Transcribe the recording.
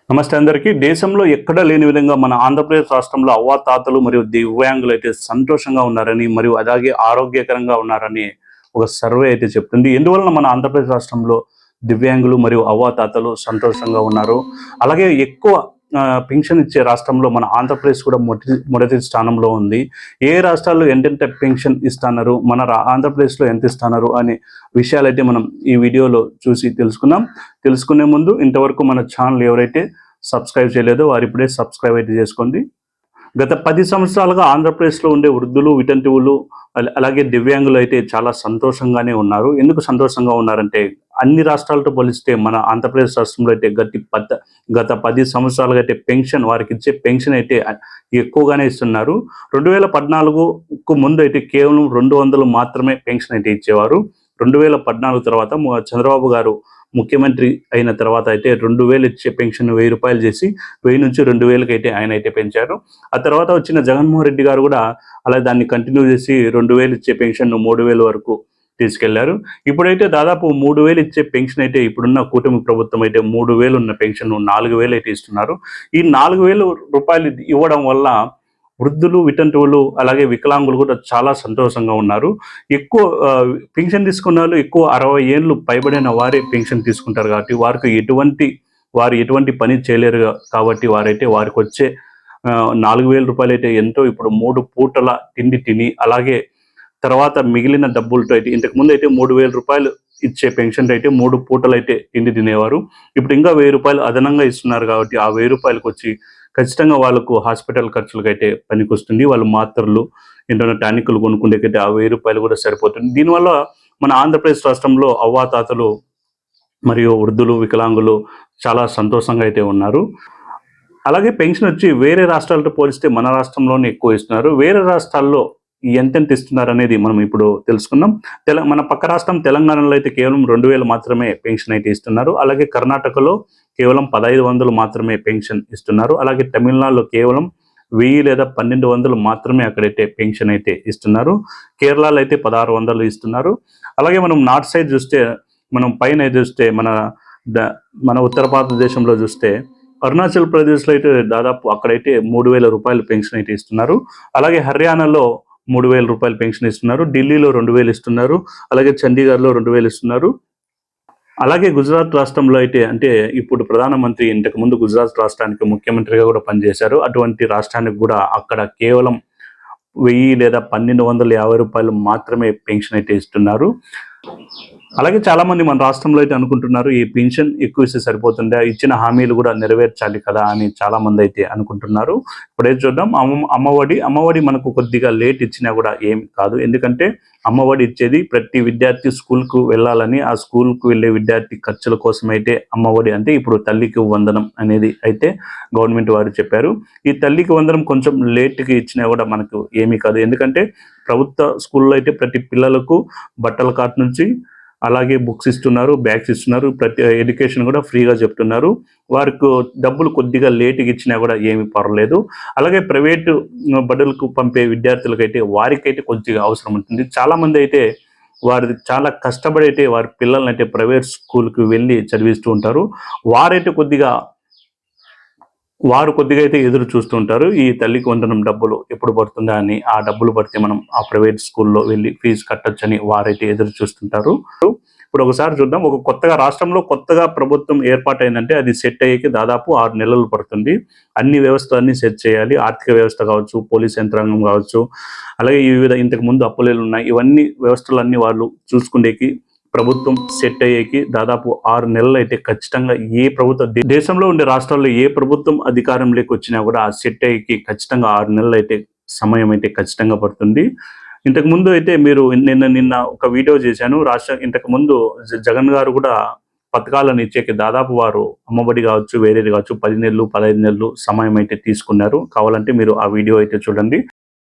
నమస్తే అందరికీ. దేశంలో ఎక్కడా లేని విధంగా మన ఆంధ్రప్రదేశ్ రాష్ట్రంలో అవ్వాతాతలు మరియు దివ్యాంగులు అయితే సంతోషంగా ఉన్నారని మరియు అలాగే ఆరోగ్యకరంగా ఉన్నారని ఒక సర్వే అయితే చెప్తుంది. ఎందువలన మన ఆంధ్రప్రదేశ్ రాష్ట్రంలో దివ్యాంగులు మరియు అవ్వాతాతలు సంతోషంగా ఉన్నారు. అలాగే ఎక్కువ పెన్షన్ ఇచ్చే రాష్ట్రంలో మన ఆంధ్రప్రదేశ్ కూడా మొదటి స్థానంలో ఉంది. ఏ రాష్ట్రాల్లో ఎంతెంత పెన్షన్ ఇస్తున్నారు, మన ఆంధ్రప్రదేశ్లో ఎంత ఇస్తున్నారు అనే విషయాలైతే మనం ఈ వీడియోలో చూసి తెలుసుకునే ముందు ఇంతవరకు మన ఛానల్ ఎవరైతే సబ్స్క్రైబ్ చేయలేదో వారు ఇప్పుడే సబ్స్క్రైబ్ అయితే చేసుకోండి. గత 10 సంవత్సరాలుగా ఆంధ్రప్రదేశ్లో ఉండే వృద్ధులు, వితంతువులు అలాగే దివ్యాంగులు అయితే చాలా సంతోషంగానే ఉన్నారు. ఎందుకు సంతోషంగా ఉన్నారంటే అన్ని రాష్ట్రాలతో పోలిస్తే మన ఆంధ్రప్రదేశ్ రాష్ట్రంలో అయితే గత 10 సంవత్సరాలుగా అయితే వారికి ఇచ్చే పెన్షన్ అయితే ఎక్కువగానే ఇస్తున్నారు. 2014కు ముందు అయితే కేవలం 200 మాత్రమే పెన్షన్ అయితే ఇచ్చేవారు. 2014 తర్వాత చంద్రబాబు గారు ముఖ్యమంత్రి అయిన తర్వాత అయితే 2000 ఇచ్చే పెన్షన్ 1000 రూపాయలు చేసి 1000 నుంచి 2000కి అయితే ఆయన అయితే పెంచారు. ఆ తర్వాత వచ్చిన జగన్మోహన్ రెడ్డి గారు కూడా అలా దాన్ని కంటిన్యూ చేసి 2000 ఇచ్చే పెన్షన్ 3000 వరకు తీసుకెళ్లారు. ఇప్పుడైతే దాదాపు 3000 ఇచ్చే పెన్షన్ అయితే ఇప్పుడున్న కూటమి ప్రభుత్వం అయితే 3000 ఉన్న పెన్షన్ 4000 అయితే ఇస్తున్నారు. ఈ 4000 రూపాయలు ఇవ్వడం వల్ల వృద్ధులు, వితంతువులు అలాగే వికలాంగులు కూడా చాలా సంతోషంగా ఉన్నారు. ఎక్కువ పెన్షన్ తీసుకున్న వాళ్ళు ఎక్కువ 60 ఏళ్ళు పైబడిన వారే పెన్షన్ తీసుకుంటారు కాబట్టి వారు ఎటువంటి పని చేయలేరు కాబట్టి వారికి వచ్చే 4000 రూపాయలు అయితే ఎంతో ఇప్పుడు 3 పూటల తిండి తిని అలాగే తర్వాత మిగిలిన డబ్బులతో అయితే ఇంతకుముందు అయితే 3000 రూపాయలు ఇచ్చే పెన్షన్ అయితే 3 పూటలు అయితే తిండి తినేవారు. ఇప్పుడు ఇంకా 1000 రూపాయలు అదనంగా ఇస్తున్నారు కాబట్టి ఆ 1000 రూపాయలకు వచ్చి ఖచ్చితంగా వాళ్ళకు హాస్పిటల్ ఖర్చులకైతే పనికొస్తుంది. వాళ్ళు మాత్రలు ఏంటంటే టానిక్లు కొనుక్కుండేకైతే ఆ 1000 రూపాయలు కూడా సరిపోతుంది. దీనివల్ల మన ఆంధ్రప్రదేశ్ రాష్ట్రంలో అవ్వాతాతలు మరియు వృద్ధులు, వికలాంగులు చాలా సంతోషంగా అయితే ఉన్నారు. అలాగే పెన్షన్ వచ్చి వేరే రాష్ట్రాలతో పోలిస్తే మన రాష్ట్రంలోనే ఎక్కువ ఇస్తున్నారు. వేరే రాష్ట్రాల్లో ఎంతెంత ఇస్తున్నారు అనేది మనం ఇప్పుడు తెలుసుకుందాం. మన పక్క రాష్ట్రం తెలంగాణలో అయితే కేవలం 2000 మాత్రమే పెన్షన్ అయితే ఇస్తున్నారు. అలాగే కర్ణాటకలో కేవలం 1500 మాత్రమే పెన్షన్ ఇస్తున్నారు. అలాగే తమిళనాడులో కేవలం 1000 లేదా 1200 మాత్రమే అక్కడైతే పెన్షన్ అయితే ఇస్తున్నారు. కేరళలో అయితే 1600 ఇస్తున్నారు. అలాగే మనం నార్త్ సైడ్ చూస్తే, మనం పైన చూస్తే మన ఉత్తర భారతదేశంలో చూస్తే అరుణాచల్ ప్రదేశ్లో అయితే దాదాపు అక్కడైతే 3000 రూపాయలు పెన్షన్ అయితే ఇస్తున్నారు. అలాగే హర్యానాలో 3000 రూపాయలు పెన్షన్ ఇస్తున్నారు. ఢిల్లీలో 2000 ఇస్తున్నారు. అలాగే చండీగఢ్లో 2000 ఇస్తున్నారు. అలాగే గుజరాత్ రాష్ట్రంలో అయితే అంటే ఇప్పుడు ప్రధానమంత్రి ఇంతకు ముందు గుజరాత్ రాష్ట్రానికి ముఖ్యమంత్రిగా కూడా పనిచేశారు. అటువంటి రాష్ట్రానికి కూడా అక్కడ కేవలం 1000 లేదా 1250 రూపాయలు మాత్రమే పెన్షన్ అయితే ఇస్తున్నారు. అలాగే చాలా మంది మన రాష్ట్రంలో అయితే అనుకుంటున్నారు ఈ పెన్షన్ ఎక్కువ ఇస్తే సరిపోతుందా, ఇచ్చిన హామీలు కూడా నెరవేర్చాలి కదా అని చాలా మంది అయితే అనుకుంటున్నారు. ఇప్పుడైతే చూద్దాం. అమ్మఒడి మనకు కొద్దిగా లేట్ ఇచ్చినా కూడా ఏం కాదు. ఎందుకంటే అమ్మఒడి ఇచ్చేది ప్రతి విద్యార్థి స్కూల్కు వెళ్ళాలని, ఆ స్కూల్కు వెళ్ళే విద్యార్థి ఖర్చుల కోసం అయితే అమ్మఒడి అంటే ఇప్పుడు తల్లికి వందనం అనేది అయితే గవర్నమెంట్ వారు చెప్పారు. ఈ తల్లికి వందనం కొంచెం లేట్కి ఇచ్చినా కూడా మనకు ఏమీ కాదు. ఎందుకంటే ప్రభుత్వ స్కూల్లో అయితే ప్రతి పిల్లలకు బట్టల కార్ట్ నుంచి అలాగే బుక్స్ ఇస్తున్నారు, బ్యాగ్స్ ఇస్తున్నారు, ప్రతి ఎడ్యుకేషన్ కూడా ఫ్రీగా చెప్తున్నారు. వారికి డబ్బులు కొద్దిగా లేట్గా ఇచ్చినా కూడా ఏమీ పర్వాలేదు. అలాగే ప్రైవేటు బడులకు పంపే విద్యార్థులకైతే వారికైతే కొద్దిగా అవసరం ఉంటుంది. చాలామంది అయితే వారు చాలా కష్టపడి అయితే వారి పిల్లల్ని అయితే ప్రైవేట్ స్కూల్కి వెళ్ళి చదివిస్తూ ఉంటారు. వారు కొద్దిగా అయితే ఎదురు చూస్తుంటారు ఈ తల్లికి వందనం డబ్బులు ఎప్పుడు పడుతుందా అని. ఆ డబ్బులు పడితే మనం ఆ ప్రైవేట్ స్కూల్లో వెళ్ళి ఫీజు కట్టొచ్చని వారైతే ఎదురు చూస్తుంటారు. ఇప్పుడు ఒకసారి చూద్దాం. రాష్ట్రంలో కొత్తగా ప్రభుత్వం ఏర్పాటైందంటే అది సెట్ అయ్యేకి దాదాపు 6 నెలలు పడుతుంది. అన్ని వ్యవస్థలన్నీ సెట్ చేయాలి. ఆర్థిక వ్యవస్థ కావచ్చు, పోలీస్ యంత్రాంగం కావచ్చు, అలాగే ఇంతకు ముందు అప్పులేలు ఉన్నాయి. ఇవన్నీ వ్యవస్థలన్నీ వాళ్ళు చూసుకునేకి ప్రభుత్వం సెట్ అయ్యేకి దాదాపు 6 నెలలు అయితే ఖచ్చితంగా దేశంలో ఉండే రాష్ట్రాల్లో ఏ ప్రభుత్వం అధికారంలోకి వచ్చినా కూడా ఆ సెట్ అయ్యేకి ఖచ్చితంగా 6 నెలలు అయితే సమయం అయితే ఖచ్చితంగా పడుతుంది. ఇంతకు ముందు అయితే మీరు నిన్న ఒక వీడియో చేశాను. ఇంతకు ముందు జగన్ గారు కూడా పథకాలను ఇచ్చేకి దాదాపు వారు అమ్మఒడి కావచ్చు, వేరేది కావచ్చు 10 నెలలు 15 నెలలు సమయం అయితే తీసుకున్నారు. కావాలంటే మీరు ఆ వీడియో అయితే చూడండి.